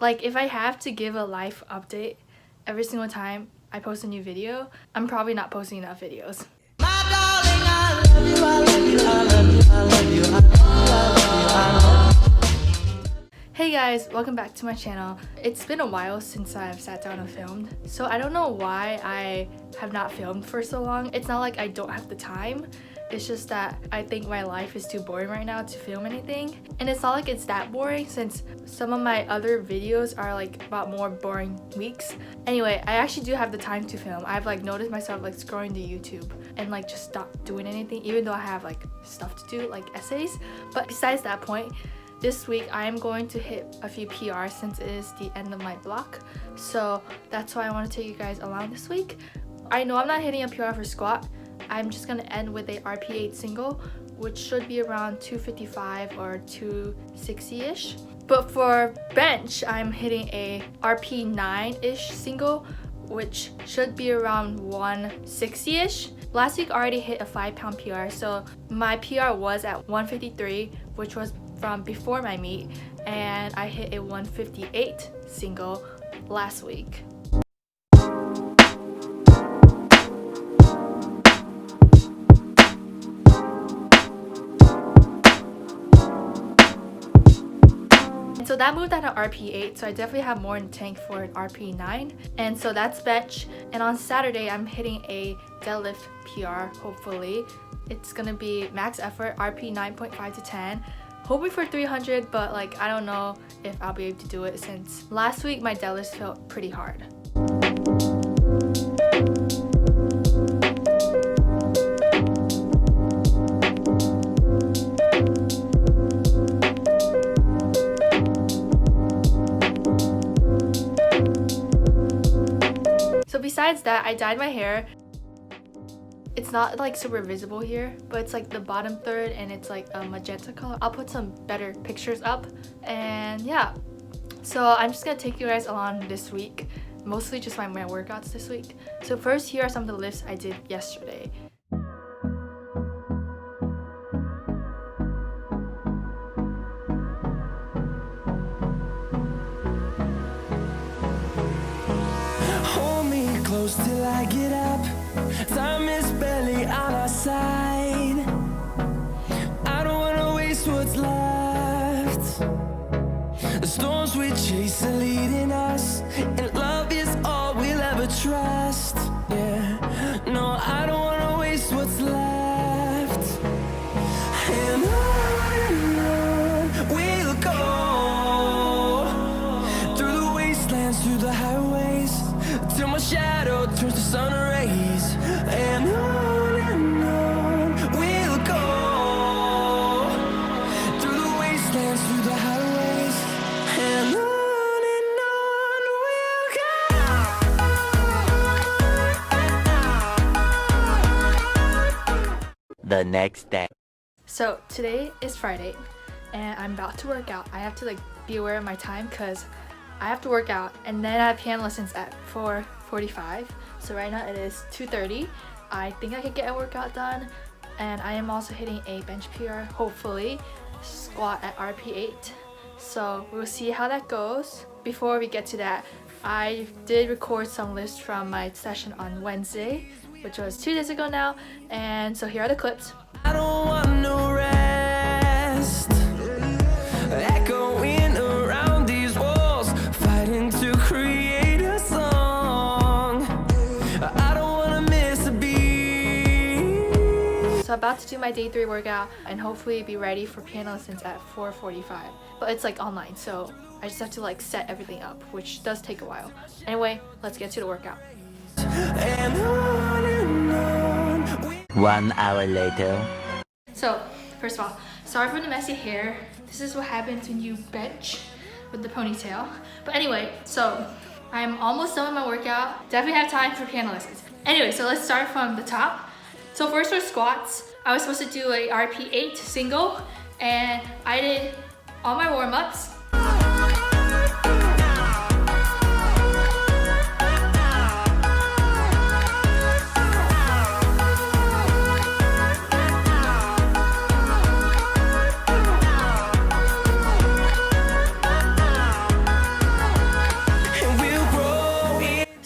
Like, if I have to give a life update every single time I post a new video, I'm probably not posting enough videos. My darling, I love you, I love you, I love you, I love you, I love you, I love you. Hey guys, welcome back to my channel. It's been a while since I've sat down and filmed, so I don't know why I have not filmed for so long. It's not like I don't have the time. It's just that I think my life is too boring right now to film anything. And it's not like it's that boring since some of my other videos are like about more boring weeks. Anyway, I actually do have the time to film. I've like noticed myself like scrolling to YouTube and like just stop doing anything, even though I have like stuff to do like essays. But besides that point, this week I am going to hit a few PRs since it is the end of my block. So that's why I want to take you guys along this week. I know I'm not hitting a PR for squat. I'm just going to end with a RP8 single, which should be around 255 or 260-ish. But for bench, I'm hitting a RP9-ish single, which should be around 160-ish. Last week I already hit a 5-pound PR, so my PR was at 153, which was from before my meet, and I hit a 158 single last week. So that moved out of RP8, so I definitely have more in the tank for an RP9. And so that's bench. And on Saturday, I'm hitting a deadlift PR, hopefully. It's gonna be max effort, RP 9.5 to 10. Hoping for 300, but like I don't know if I'll be able to do it since last week my deadlifts felt pretty hard. So besides that, I dyed my hair. It's not like super visible here, but it's like the bottom third and it's like a magenta color. I'll put some better pictures up, and yeah. So I'm just gonna take you guys along this week, mostly just my workouts this week. So first, here are some of the lifts I did yesterday. Hold me close till I get up. Time is barely on our side. I don't wanna waste what's left. The storms we chase are leading us, and love is all we'll ever trust. Yeah, no, I don't wanna waste what's left. And on we'll go, through the wastelands, through the highways, till my shadow turns to sun rays. And on we'll go, through the wastelands, through the highways, and on we'll go. The next day. So today is Friday and I'm about to work out. I have to like be aware of my time because I have to work out and then I have piano lessons at 4:45. So right now it is 2:30. I think I could get a workout done, and I am also hitting a bench PR, hopefully, squat at RP8. So we'll see how that goes. Before we get to that, I did record some lifts from my session on Wednesday, which was 2 days ago now, and so here are the clips. I don't want no rest, echoing around these walls, fighting to create a song. I don't want to miss a beat. So about to do my day 3 workout and hopefully be ready for piano lessons at 4:45. But it's like online, so I just have to like set everything up, which does take a while. Anyway, let's get to the workout. And on 1 hour later. So, first of all, sorry for the messy hair. This is what happens when you bench with the ponytail. But anyway, so I'm almost done with my workout. Definitely have time for piano lessons. Anyway, so let's start from the top. So first for squats, I was supposed to do a RP8 single, and I did all my warm-ups.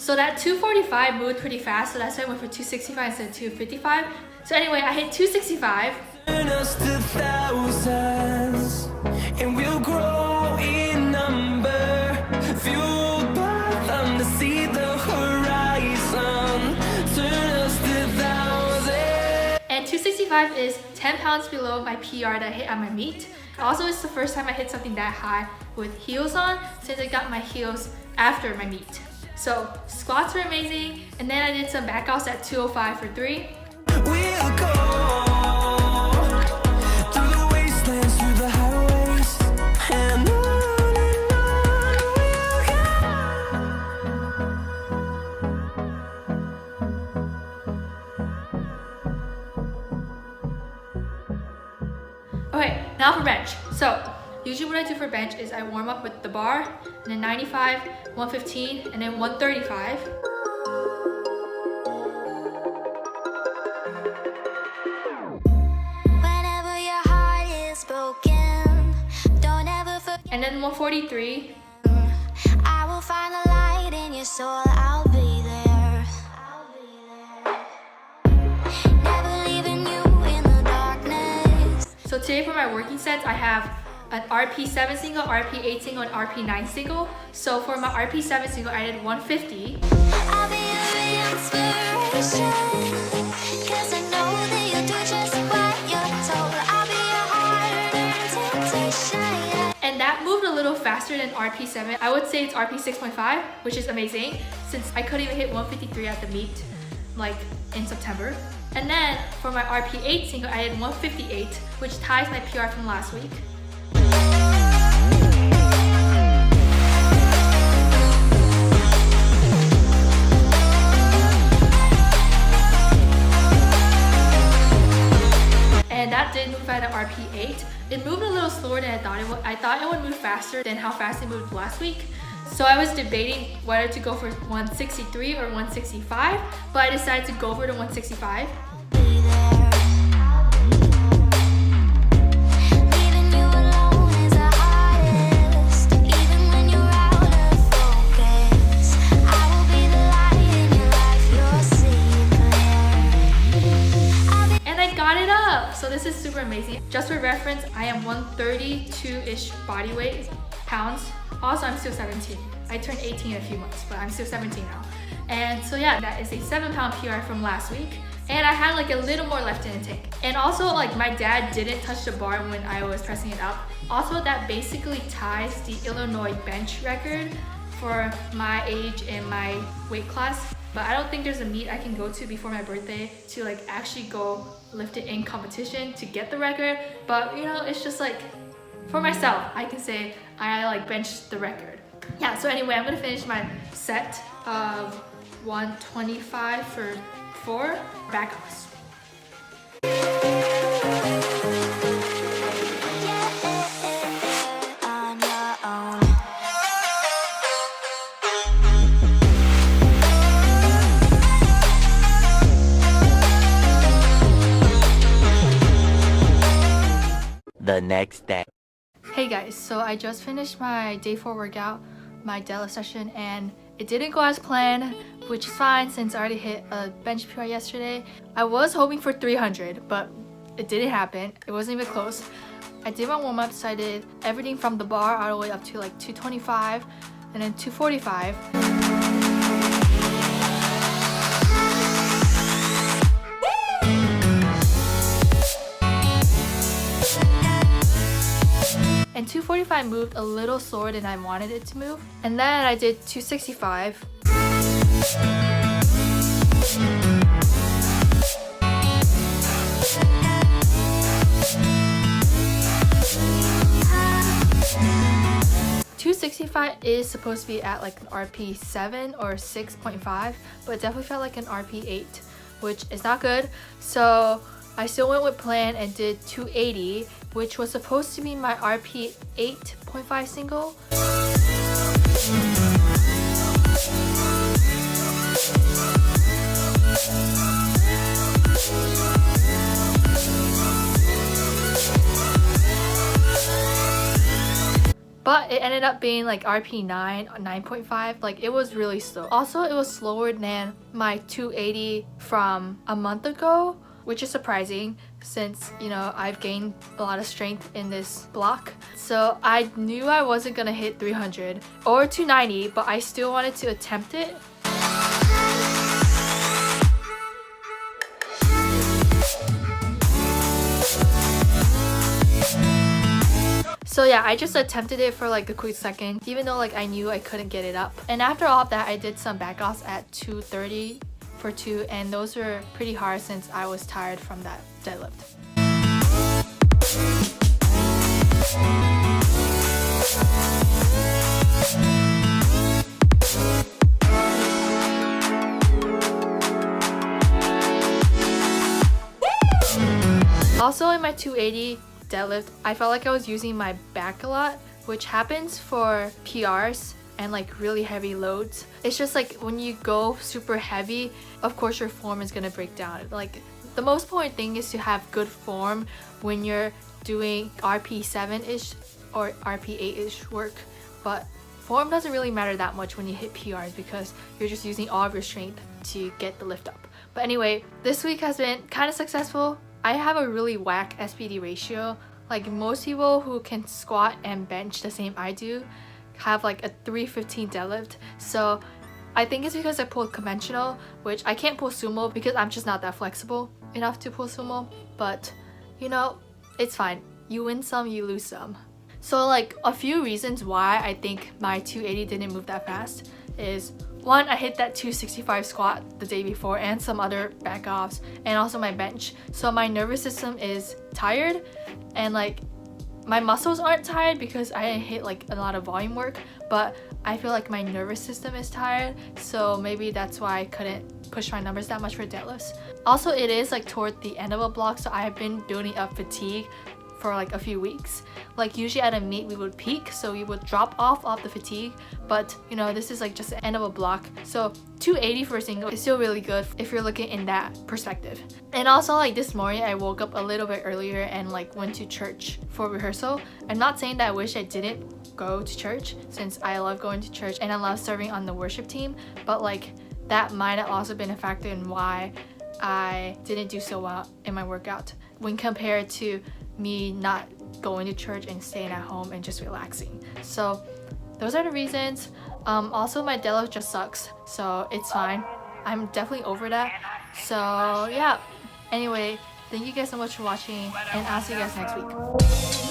So that 245 moved pretty fast, so that's why I went for 265 instead of 255. So anyway, I hit 265. Turn us to thousands, and we'll grow in number, fueled by them to see the horizon. Turn us to thousands. And 265 is 10 pounds below my PR that I hit at my meet. Also, it's the first time I hit something that high with heels on since I got my heels after my meet. So squats were amazing, and then I did some back outs at 205 for 3. We'll go through the wastelands, through the highways, and on Okay, now for bench. So usually what I do for bench is I warm up with the bar, and then 95, 115, and then 135. Whenever your heart is broken, don't ever forget. And then 143. I will find the light in your soul. I'll be there. Never leaving you in the darkness. So today for my working sets, I have an RP7 single, RP8 single, and RP9 single. So for my RP7 single, I did 150. I'll be your inspiration, 'cause I know that you'll do just what you're told. I'll be your heart and temptation. And that moved a little faster than RP7. I would say it's RP6.5, which is amazing since I couldn't even hit 153 at the meet, like in September. And then for my RP8 single, I did 158, which ties my PR from last week. And that did move at an RP8. It moved a little slower than I thought it would. I thought it would move faster than how fast it moved last week. So I was debating whether to go for 163 or 165, but I decided to go for the 165. Be there. Leaving you alone is the hardest. Even when you're out of focus, I will be the light in your life. You'll see clear. I'll be And I got it up! So this is super amazing. Just for reference, I am 132-ish body weight pounds. Also, I'm still 17. I turned 18 in a few months, but I'm still 17 now. And so yeah, that is a 7-pound PR from last week. And I had like a little more left in the tank. And also, like, my dad didn't touch the bar when I was pressing it up. Also, that basically ties the Illinois bench record for my age and my weight class. But I don't think there's a meet I can go to before my birthday to like actually go lift it in competition to get the record. But you know, it's just like, for myself, I can say I like benched the record. Yeah, so anyway, I'm gonna finish my set of 125 for 4 back ups. on your own. The next day. Hey guys, so I just finished my day 4 workout, my deadlift session, and it didn't go as planned, which is fine since I already hit a bench PR yesterday. I was hoping for 300, but it didn't happen. It wasn't even close. I did my warm-ups, so I did everything from the bar all the way up to like 225 and then 245. And 245 moved a little slower than I wanted it to move. And then I did 265. $265 is supposed to be at like an RP7 or 6.5, but it definitely felt like an RP8, which is not good. So I still went with plan and did 280, which was supposed to be my RP 8.5 single. But it ended up being like RP 9 or 9.5. Like it was really slow. Also, it was slower than my 280 from a month ago, which is surprising since, you know, I've gained a lot of strength in this block. So I knew I wasn't gonna hit 300 or 290, but I still wanted to attempt it. So yeah, I just attempted it for like a quick second, even though like I knew I couldn't get it up. And after all of that, I did some back offs at 230 for 2, and those were pretty hard since I was tired from that deadlift. Also in my 280 deadlift, I felt like I was using my back a lot, which happens for PRs and like really heavy loads. It's just like when you go super heavy, of course your form is gonna break down. Like the most important thing is to have good form when you're doing RP 7-ish or RP 8-ish work, but form doesn't really matter that much when you hit PRs because you're just using all of your strength to get the lift up. But anyway, this week has been kind of successful. I have a really whack SPD ratio. Like most people who can squat and bench the same I do have like a 315 deadlift. So I think it's because I pulled conventional, which I can't pull sumo because I'm just not that flexible enough to pull sumo. But you know, it's fine. You win some, you lose some. So like a few reasons why I think my 280 didn't move that fast is, one, I hit that 265 squat the day before and some other back offs, and also my bench. So my nervous system is tired, and like my muscles aren't tired because I didn't hit like a lot of volume work, but I feel like my nervous system is tired, so maybe that's why I couldn't push my numbers that much for deadlifts. Also, it is like toward the end of a block, so I've been building up fatigue for like a few weeks. Like usually at a meet we would peak, so we would drop off the fatigue, but you know, this is like just the end of a block, so 280 for a single is still really good if you're looking in that perspective. And also like this morning I woke up a little bit earlier and like went to church for rehearsal. I'm not saying that I wish I didn't go to church, since I love going to church and I love serving on the worship team, but like that might have also been a factor in why I didn't do so well in my workout when compared to me not going to church and staying at home and just relaxing. So those are the reasons. Also my deadlift just sucks, so it's fine. I'm definitely over that. So yeah, anyway, thank you guys so much for watching, and I'll see you guys next week.